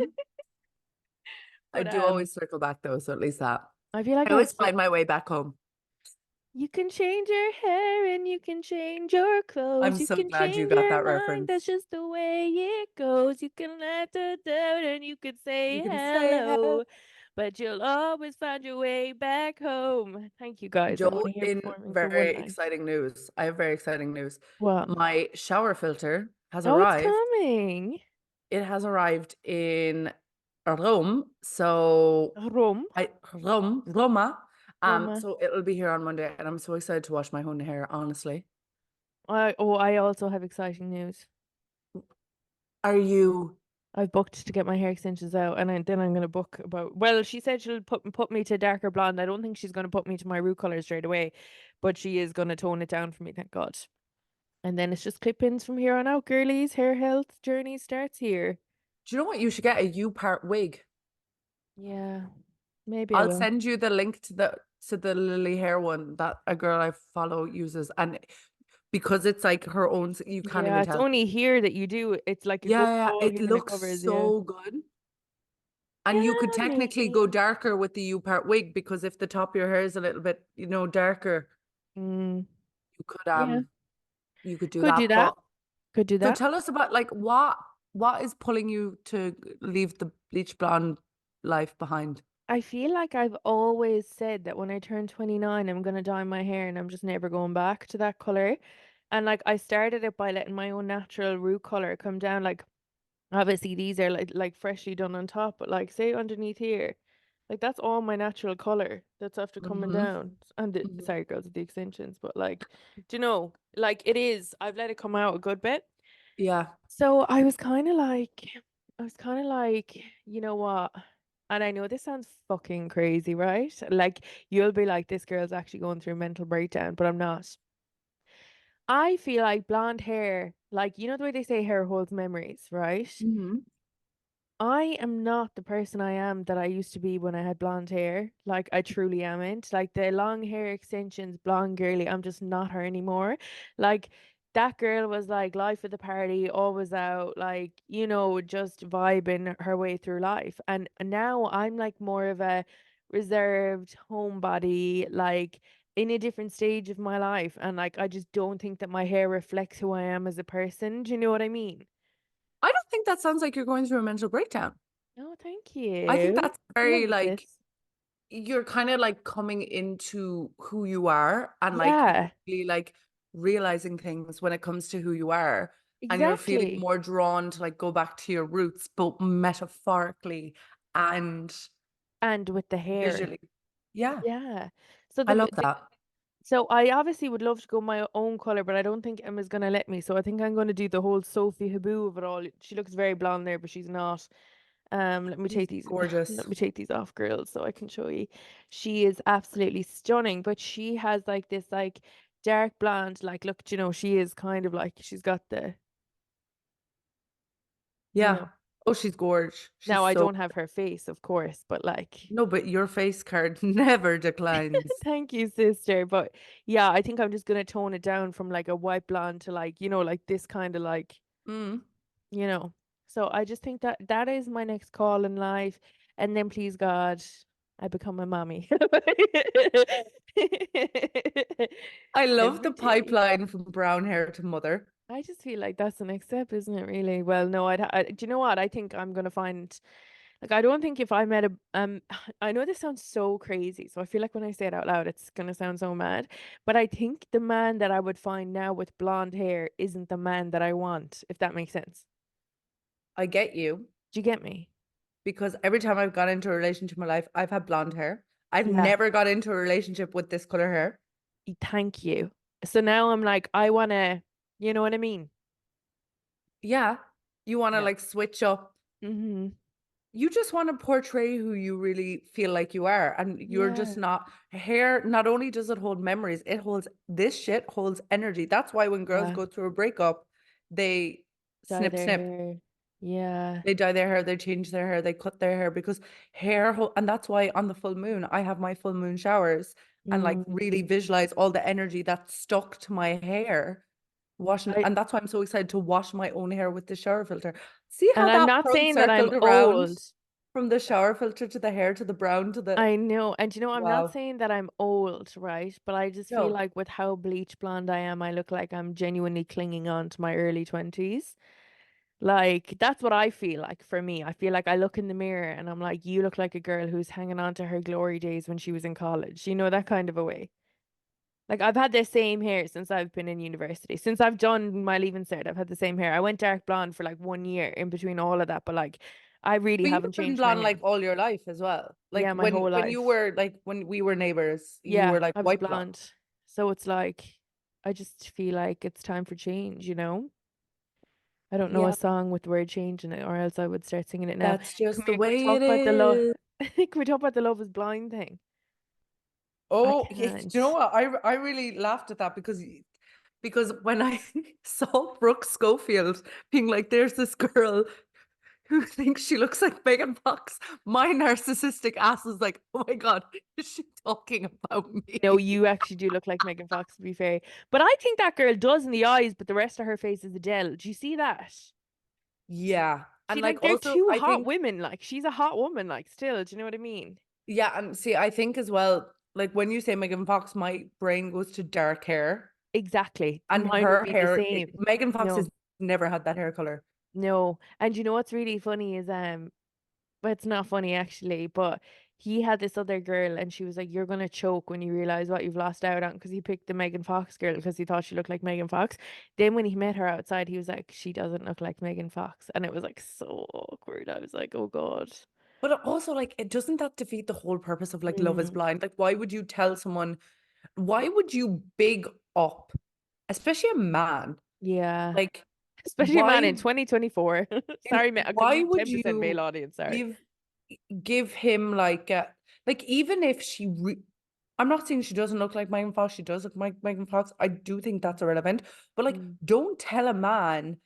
I But do always circle back though, so at least that. I feel like I I have always so find my way back home. you can change your hair and you can change your I'm clothes. You so can glad you change got your that mind. That's reference. just the way it goes. You can let the doubt and you could You say can say hello. hello. But you'll always find your way back home. Thank you guys. I'm Joe, only here in performing for one very night. exciting news. I have very exciting news. What? My shower filter has Oh, it's arrived. coming. It has arrived in Rome. So Rum. Roma. Roma. So it'll be here on Monday, and I'm so excited to wash my own hair, honestly. I also have exciting news. Are you? I've booked to get my hair extensions out, and then I'm gonna book about. Well, she said she'll put me to darker blonde. I don't think she's gonna put me to my root color straight away, but she is gonna tone it down for me. Thank God. And then it's just clip-ins from here on out. Girlies, hair health journey starts here. Do you know what? You should get a U part wig. Yeah, maybe I I'll will. send you the link to the Lily hair one that a girl I follow uses, and because it's like her own, you can't Yeah, even it's tell. only here that you do. It's like a Yeah, good yeah, yeah, ball it here, and it looks covers. Yeah. so good. And you could Yeah, technically go maybe. darker with the U part wig because if the top of your hair is a little bit, darker, Mm, you could yeah, do could do that. that. But Could do so that. tell us about like what is pulling you to leave the bleach blonde life behind? I feel like I've always said that when I turn 29, I'm gonna dye my hair and I'm just never going back to that color. And like I started it by letting my own natural root color come down. Like obviously these are like freshly done on top, but like say underneath here, like that's all my natural color that's after coming Hmm. down. And Hmm. sorry girls with the extensions, but like, do you know, like it is, I've let it come out a good bit. Yeah. So I was kind of like, you know what? And I know this sounds fucking crazy, right? Like, you'll be like, this girl's actually going through a mental breakdown, but I'm not. I feel like blonde hair, like, you know the way they say hair holds memories, right? Hmm. I am not the person I am that I used to be when I had blonde hair. Like I truly amn't. Like the long hair extensions, blonde girly, I'm just not her anymore. Like that girl was like life of the party, always out, like, just vibing her way through life. And now I'm like more of a reserved homebody, like in a different stage of my life. And like I just don't think that my hair reflects who I am as a person. Do you know what I mean? I don't think that sounds like you're going through a mental breakdown. Oh, thank I think you. that's I very love like this. you're kind of like coming into who you are and like Yeah, really like realizing things when it comes to who you are. And you're feeling exactly. more drawn to like go back to your roots, both metaphorically and And with the hair. visually. Yeah, Yeah. So I love that. so I obviously would love to go my own color, but I don't think Emma's gonna let me. So I think I'm gonna do the whole Sophie Haboo of it all. She looks very blonde there, but she's not. Let me She's take these let gorgeous. me take these off, girls, so I can show you. She is absolutely stunning, but she has like this like dark blonde, like look, she is kind of like she's got the, you know. Yeah. Oh, she's gorge. She's Now I so don't have her face, of course, but like, no, but your face card never declines. thank you, sister. But yeah, I think I'm just gonna tone it down from like a white blonde to like, like this kind of like, Mm. you know. So I just think that that is my next call in life. And then please God, I become a mommy. I love the Every day. pipeline from brown hair to mother. I just feel like that's the next step, isn't it, really? Well, no, do you know what? I think I'm gonna find like I don't think if I met a I know this sounds so crazy, so I feel like when I say it out loud, it's gonna sound so mad. But I think the man that I would find now with blonde hair isn't the man that I want, if that makes sense. I get you Do you get me? because every time I've got into a relationship in my life, I've had blonde hair. I've Yeah. never got into a relationship with this color hair. Thank you. So now I'm like, I wanna, you know what I mean? Yeah. You want to Yeah. like switch up. Mm-hmm. You just want to portray who you really feel like you are. And you're just Yeah. not hair. Not only does it hold memories, it holds this shit holds energy. That's why when girls Yeah. go through a breakup, they Dye snip, their snip. hair. Yeah. They dye their hair, they change their hair, they cut their hair because and that's why on the full moon, I have my full moon showers and like really Mm. visualize all the energy that's stuck to my hair. Washing, I and that's why I'm so excited to wash my own hair with the shower filter. See and how I'm that not pearl saying that I'm circled around old. from the shower filter to the hair to the brown to the I know. And I'm not wow. saying that I'm old, right? But I just feel No, like with how bleach blonde I am, I look like I'm genuinely clinging on to my early 20s. Like, that's what I feel like for me. I feel like I look in the mirror and I'm like, you look like a girl who's hanging on to her glory days when she was in college. You know, that kind of a way. Like, I've had the same hair since I've been in university. Since I've done my leaving cert, I've had the same hair. I went dark blonde for like 1 year in between all of that, but like, I really but haven't you've been changed my blonde hair. like all your life as well. Like Yeah, my whole when you life. were like when we were neighbors, you Yeah, were like I was white blonde. blonde. So it's like, I just feel like it's time for change, you know? I don't know a Yeah, song with the word change in it, or else I would start singing it now. that's just the Can we way talk it about the love? is. Can we talk about the Love is Blind thing? I Oh, yeah, do you know can't. what? I really laughed at that because when I saw Brooke Schofield being like, "There's this girl who thinks she looks like Megan Fox," my narcissistic ass was like, "Oh my God, is she talking about No, me?" you actually do look like Megan Fox, to be fair. But I think that girl does in the eyes, but the rest of her face is Adele. Do you see that? Yeah, See, and like like they're also two I hot think women. Like she's a hot woman, like still. Do you know what I mean? yeah, and see, I think as well, like when you say Megan Fox, my brain goes to dark hair, Exactly. and Mine would her be the hair. same. Megan Fox has No, never had that hair color. no. And you know what's really funny is but it's not funny actually, but he had this other girl and she was like, "You're gonna choke when you realize what you've lost out on," because he picked the Megan Fox girl because he thought she looked like Megan Fox. Then when he met her outside, he was like, "She doesn't look like Megan Fox," and it was like so awkward. I was like, "Oh God." But also, like, it doesn't that defeat the whole purpose of like Love is Mm, Blind? Like, why would you tell someone, why would you big up, especially a man? yeah, Like, especially a man why in 2024. Sorry, man, because why you would 10% male you audience. Sorry. give give him like even if I'm not saying she doesn't look like Megan Fox, she does look like Megan Fox. I do think that's irrelevant. But like, Mm, don't tell a man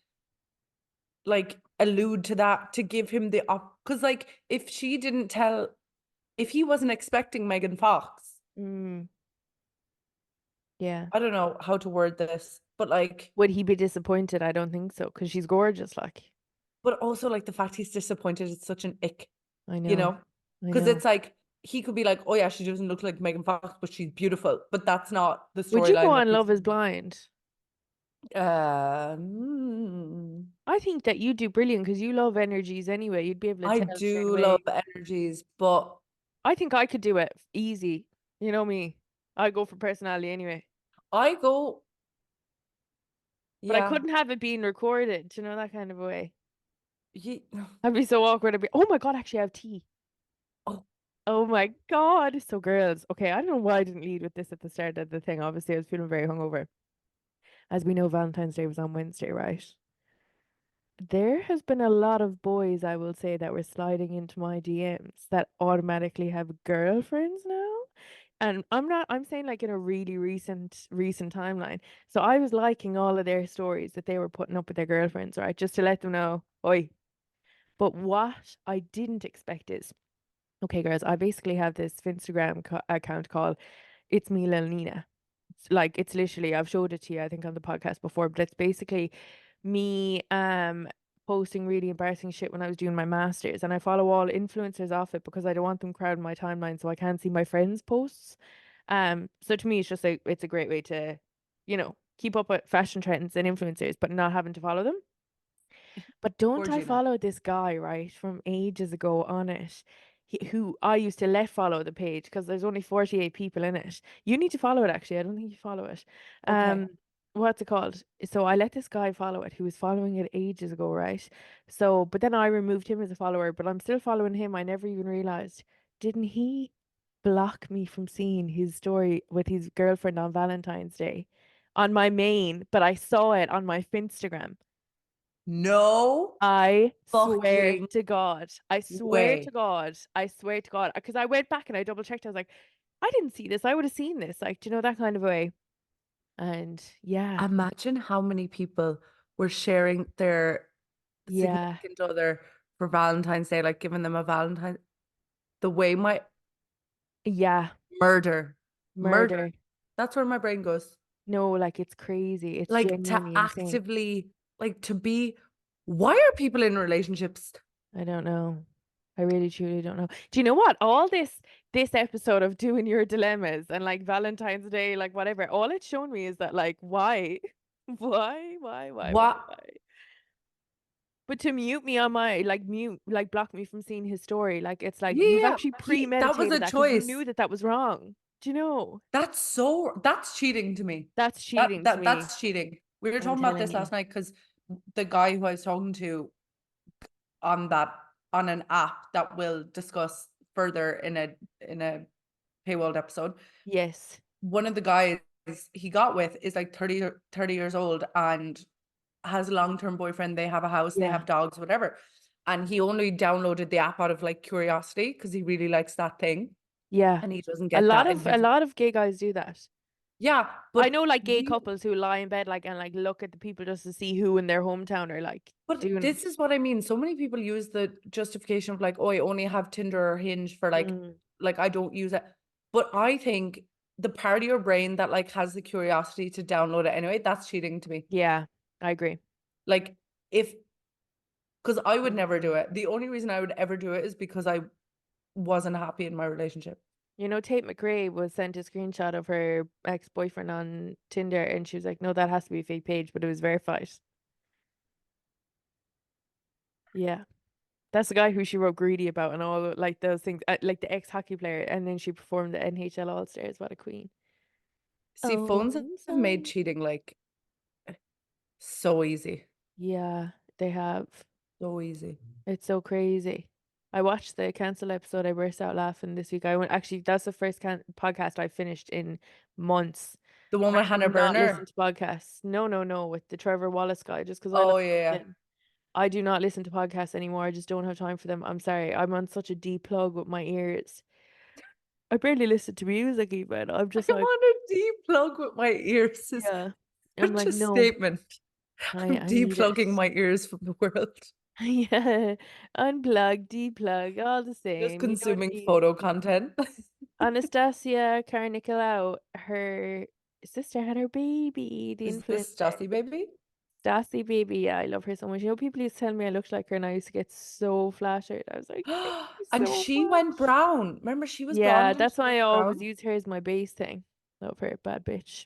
like allude to that to give him the up because like if he wasn't expecting Megan Fox, mm, yeah. I don't know how to word this, but like, Would he be disappointed? I don't think so, because she's gorgeous. Like, but also like the fact he's disappointed is such an ick, I you know, know? I Because know. it's like he could be like, oh yeah, she doesn't look like Megan Fox, but she's beautiful. But that's not the Would you go storyline that on he's Love is Blind? I think that you do brilliant because you love energies anyway. You'd be able to I tell straight do love away. energies, but I think I could do it easy. You know me. I go for personality anyway. I go, But I yeah, couldn't have it being recorded, you know, that kind of a way. ye- I'd be so awkward. I'd be, oh my God, actually, I have tea. oh, Oh my God. So, girls, okay, I don't know why I didn't lead with this at the start of the thing. Obviously, I was feeling very hungover. As we know, Valentine's Day was on Wednesday, right? There has been a lot of boys, I will say, that were sliding into my DMs that automatically have girlfriends now. And I'm saying like in a really recent timeline. So I was liking all of their stories that they were putting up with their girlfriends, right? Just to let them know, oi, But what I didn't expect is, okay, girls, I basically have this Instagram account called It's Me Lil Nina. Like it's literally, I've showed it to you, I think, on the podcast before, but it's basically me posting really embarrassing shit when I was doing my masters, and I follow all influencers off it because I don't want them crowding my timeline so I can't see my friends' posts. So to me it's just it's a great way to, keep up with fashion trends and influencers but not having to follow them. But Poor don't I Gina. follow this guy, right, from ages ago on it, who I used to let follow the page because there's only 48 people in it. You need to follow it, actually. I don't think you follow it. Okay. What's it called? So I let this guy follow it who was following it ages ago, right? So, but then I removed him as a follower, but I'm still following him. I never even realized. Didn't he block me from seeing his story with his girlfriend on Valentine's Day on my main, but I saw it on my Finstagram? No I swear fucking to God. I swear to way. God. I swear to God. Because I went back and I double checked. I was like, I didn't see this. I would have seen this. Like, do you know, that kind of way. And yeah, Imagine how many people were sharing their yeah, significant other for Valentine's Day, like giving them a Valentine. The way my yeah. murder, murder. Murder. That's where my brain goes. No, like it's crazy. It's Like to genuinely insane. actively, like to be, why are people in relationships? I don't know. I really truly don't know. Do you know what? All this episode of doing your dilemmas and like Valentine's Day, like whatever, all it's shown me is that like why? What? Why? But to mute me on my like mute like block me from seeing his story, like it's like you've Yeah, actually that was premeditated a that because you choice. knew that that was wrong. Do you know? That's cheating to me. That's cheating to me. That's cheating. We were I'm talking about telling this you. last night because the guy who I was talking to on that on an app that we'll discuss further in a paywalled episode. Yes. One of the guys he got with is like 30 years old and has a long-term boyfriend. They have a house, they Yeah. have dogs, whatever. And he only downloaded the app out of like curiosity because he really likes that thing. Yeah. And he doesn't A get lot that in of a his. lot of gay guys do that. Yeah, I but know like gay we couples who lie in bed like and like look at the people just to see who in their hometown are like but doing. this is what I mean. So many people use the justification of like, oh, I only have Tinder or Hinge for Mm, like I don't use it. But I think the part of your brain that like has the curiosity to download it anyway, that's cheating to me. yeah, I agree. Like if because I would never do Mm. it. The only reason I would ever do it is because I wasn't happy in my relationship. You know, Tate McRae was sent a screenshot of her ex-boyfriend on Tinder and she was like, no, that has to be a fake page, but it was verified. Yeah. That's the guy who she wrote Greedy about and all like those things, like the ex-hockey player, and then she performed the NHL All-Stars. What a queen. See, phones Oh, have made son. cheating like so easy. Yeah, they have. So easy. It's so crazy. I watched the cancel episode. I burst out laughing this week. I went, actually, that's the first podcast I finished in months. The one I with do Hannah not listen Burner. to podcasts. No, no, no, with the Trevor Wallace guy, just because I love Oh yeah. him. I do not listen to podcasts anymore. I just don't have time for them. I'm sorry. I'm on such a deep plug with my ears. I barely listen to music even. I'm I just like, want to deplug with my ears is yeah. I'm such like, a no, statement. I'm I need it. deplugging my ears from the world. Yeah. Unplug, deplug, all the Just same. You know what I consuming mean? photo content. Anastasia Karnicolau, her sister had her baby, the Is this influencer. Stassi baby? Stassi baby, yeah, I love her so much. You know, people used to tell me I looked like her and I used to get so flattered. I was like, thank you And so she went much. brown. Remember, she was Yeah, blonde and that's she why I went always brown. use her as my base thing. Love her, bad bitch.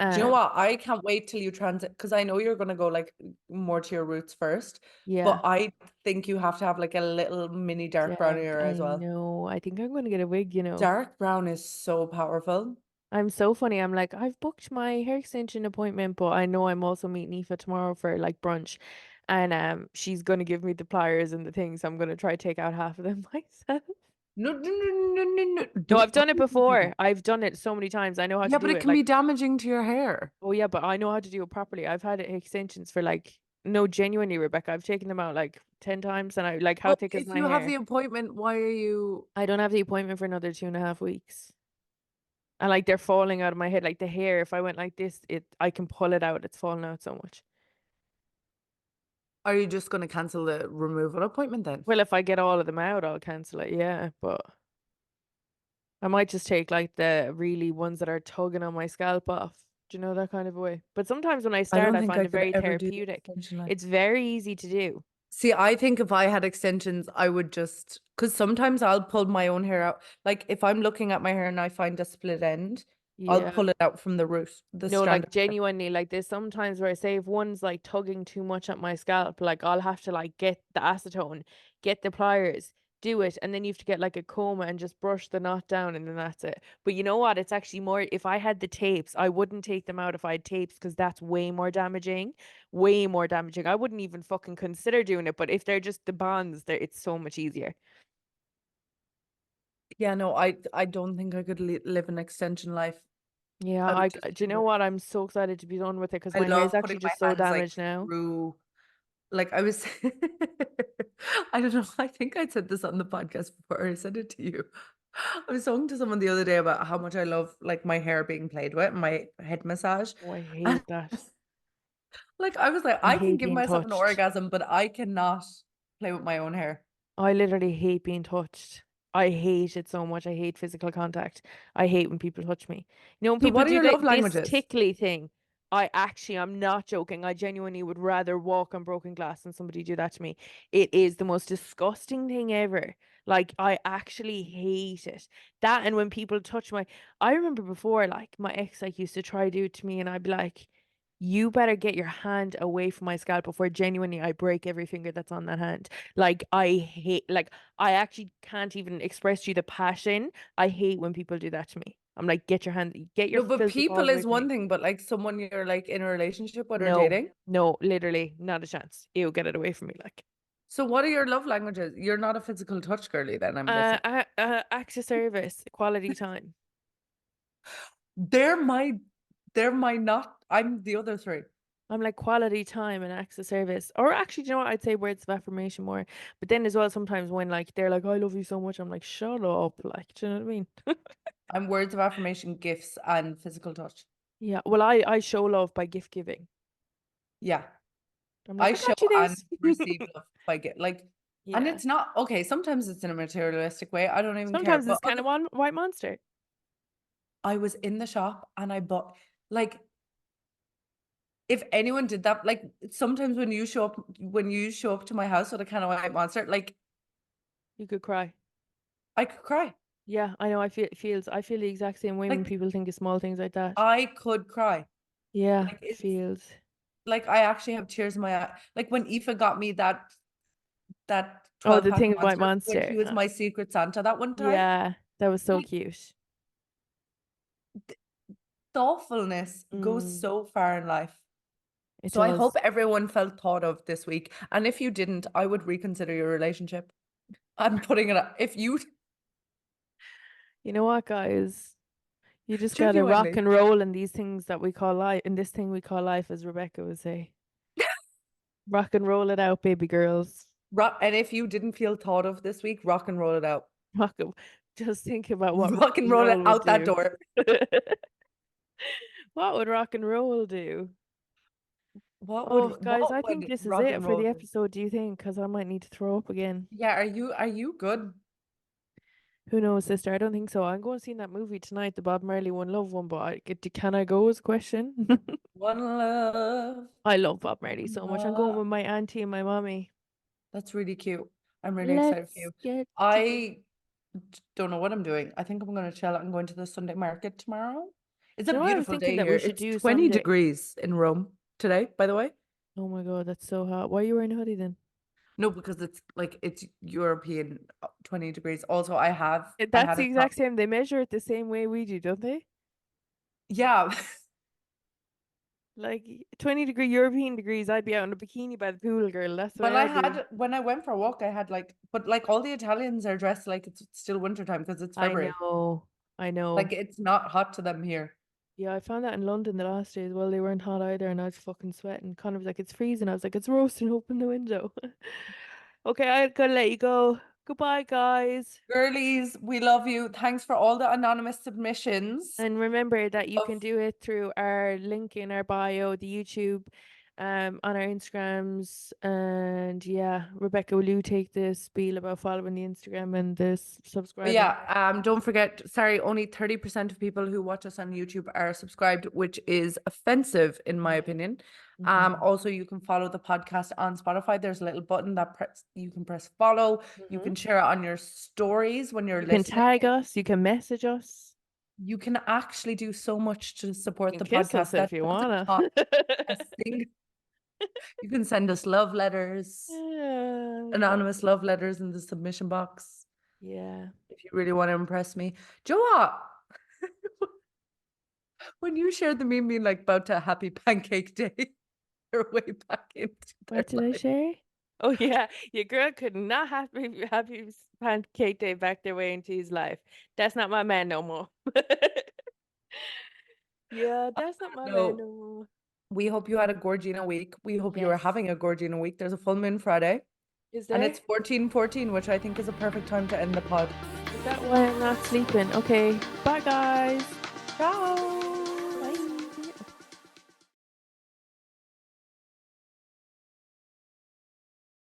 Do you know Um, what? I can't wait till you transit because I know you're gonna go like more to your roots first. But yeah, I think you have to have like a little mini dark brown dark. hair as I well. know. I think I'm gonna get a wig, you know. Dark brown is so powerful. I'm so funny. I'm like, I've booked my hair extension appointment, but I know I'm also meeting Aoife tomorrow for like brunch. And she's gonna give me the pliers and the things. So I'm gonna try to take out half of them myself. No, no, no, no, no, no. No, Don't I've done it fucking do before. that. I've done it so many times. I know how to Yeah, but do it it. can be Like, damaging to your hair. oh yeah, but I know how to do it properly. I've had extensions for like, no, genuinely, Rebecca. I've taken them out like 10 times and I like, how But thick is if my you have hair? the appointment, why are you? I don't have the appointment for another 2.5 weeks. And like they're falling out of my head. Like the hair, if I went like this, I can pull it out. It's falling out so much. Are you just going to cancel the removal appointment then? Well, if I get all of them out, I'll cancel it, yeah. But I might just take like the really ones that are tugging on my scalp off. Do you know that kind of way? But sometimes when I I start, don't I think find I it could very ever do the therapeutic. extension line. It's very easy to do. See, I think if I had extensions, I would just, because sometimes I'll pull my own hair out. Like if I'm looking at my hair and I find a split end, I'll Yeah. pull it out from the root, the No, strand like of hair. genuinely, like there's sometimes where I say if one's like tugging too much at my scalp, like I'll have to like get the acetone, get the pliers, do it, and then you have to get like a comb and just brush the knot down, and then that's it. But you know what? It's actually more, if I had the tapes, I wouldn't take them out if I had tapes because that's way more damaging. Way more damaging. I wouldn't even fucking consider doing it, but if they're just the bonds, there it's so much easier. Yeah, no, I don't think I could live an extension life. Yeah, I would do you know what? I'm so excited to be done with it because I my hair is love putting actually my just so hands like damaged now. through, like I was, I don't know. I think I said this on the podcast before. I said it to you. I was talking to someone the other day about how much I love like my hair being played with, my head massage. Oh, I And hate that. like I was like, I I can hate give being myself an touched. orgasm, but I cannot play with my own hair. I literally hate being touched. I hate it so much. I hate physical contact. I hate when people touch me. You know, when So people what are do your love this languages? tickly thing, I'm not joking. I genuinely would rather walk on broken glass than somebody do that to me. It is the most disgusting thing ever. Like, I actually hate it. That and when people touch I remember before, like, my ex, like, used to try to do it to me, and I'd be like, you better get your hand away from my scalp before genuinely I break every finger that's on that hand. Like I actually can't even express to you the passion. I hate when people do that to me. I'm like, get your No, but filthy people paws away is from me. one thing, but like someone you're like in a relationship with or No, dating. no, literally, not a chance. Ew, get it away from me. Like, So what are your love languages? You're not a physical touch girly then, I'm guessing. acts of service, quality time. They're my they're my not I'm the other three. I'm like quality time and acts of service. Or actually, do you know what? I'd say words of affirmation more. But then as well, sometimes when like they're like, I love you so much, I'm like, shut up. Like, do you know what I mean? I'm words of affirmation, gifts, and physical touch. Yeah. Well, I show love by gift giving. Yeah. I'm like, I I show got you and this. receive love by get like, and Yeah. it's not okay. Sometimes it's in a materialistic way. I don't even care. Sometimes But it's kind of one white monster. I was in the shop and I bought like if anyone did that, like sometimes when you show up to my house with a can of white monster, like You could cry. I could cry. Yeah, I know. I feel the exact same way when Like people think of small things like that. I could cry. Yeah, Like it's feels. like I actually have tears in my eye. Like when Aoife got me that Oh, 12 the pack thing of of white monster when monster. she was my secret Santa that one time. Yeah, that was so Like cute. thoughtfulness goes Mm, so far in life. it So I hope does. everyone felt thought of this week. And if you didn't, I would reconsider your relationship. I'm putting it up. If you You know what, guys? You just gotta rock genuinely and roll in these things that we call life, in this thing we call life, as Rebecca would say. Rock and roll it out, baby girls. rock, and if you didn't feel thought of this week, rock and roll it out. Rock and, just think about what rock Rock and and roll it roll would out that do. door. What would rock and roll do? Oh, guys, What I think would this is rock it and for roll the do? episode. Do you think? Because I might need to throw up again. Yeah, are you good? Who knows, sister? I don't think so. I'm going to see that movie tonight, the Bob Marley One Love one, but can I go is a question. One love. I love Bob Marley One so much. I'm going love. with my auntie and my mommy. That's really cute. I'm really excited for Let's you. get together. I don't know what I'm doing. I think I'm going to chill. I'm going to the Sunday market tomorrow. It's Do a you know what I was beautiful thinking day that here. we should It's do 20 someday? degrees in Rome today, by the way. Oh my God, that's so hot. Why are you wearing a hoodie then? No, because it's European 20 degrees. Also, I That's had the a top. exact same. They measure it the same way we do, don't they? Yeah. Like 20-degree European degrees, I'd be out in a bikini by the pool, girl. That's the way I do. When I went for a walk, I had but like all the Italians are dressed like it's still wintertime because it's I February. know. I Like know. it's not hot to them here. Yeah, I found that in London the last day as well. They weren't hot either, and I was fucking sweating. Connor was like, "It's freezing." I was like, "It's roasting. Open the window." Okay, I gotta let you go. Goodbye, guys. Girlies, we love you. Thanks for all the anonymous submissions And remember that you can of do it through our link in our bio, the YouTube on our Instagrams. And yeah, Rebecca, will you take the spiel about following the Instagram and this But subscribing? yeah, don't forget, sorry, only 30% of people who watch us on YouTube are subscribed, which is offensive in my opinion. Mhm. Also you can follow the podcast on Spotify. There's a little button that you can press follow. You Mhm. can share it on your stories when you're You can listening. tag us, you can message us, You can actually do so much to support you the can kiss podcast us that if you doesn't wanna. cost a single. You can send us love letters, Yeah. anonymous love letters in the submission box Yeah. if you really want to impress me. Do you know what? When you shared the meme being like about to happy pancake day, you're way back into their What did I life. share? Oh yeah, your girl could not happy pancake day back their way into his life. That's not my man no more. Yeah, that's not my man No, no more. we hope you had a Gorgina week. We hope you are Yes. having a Gorgina week. There's a full moon Friday. Is And there? it's 14:14, which I think is a perfect time to end the pod. Is that why I'm not sleeping? Okay. Bye guys. Ciao.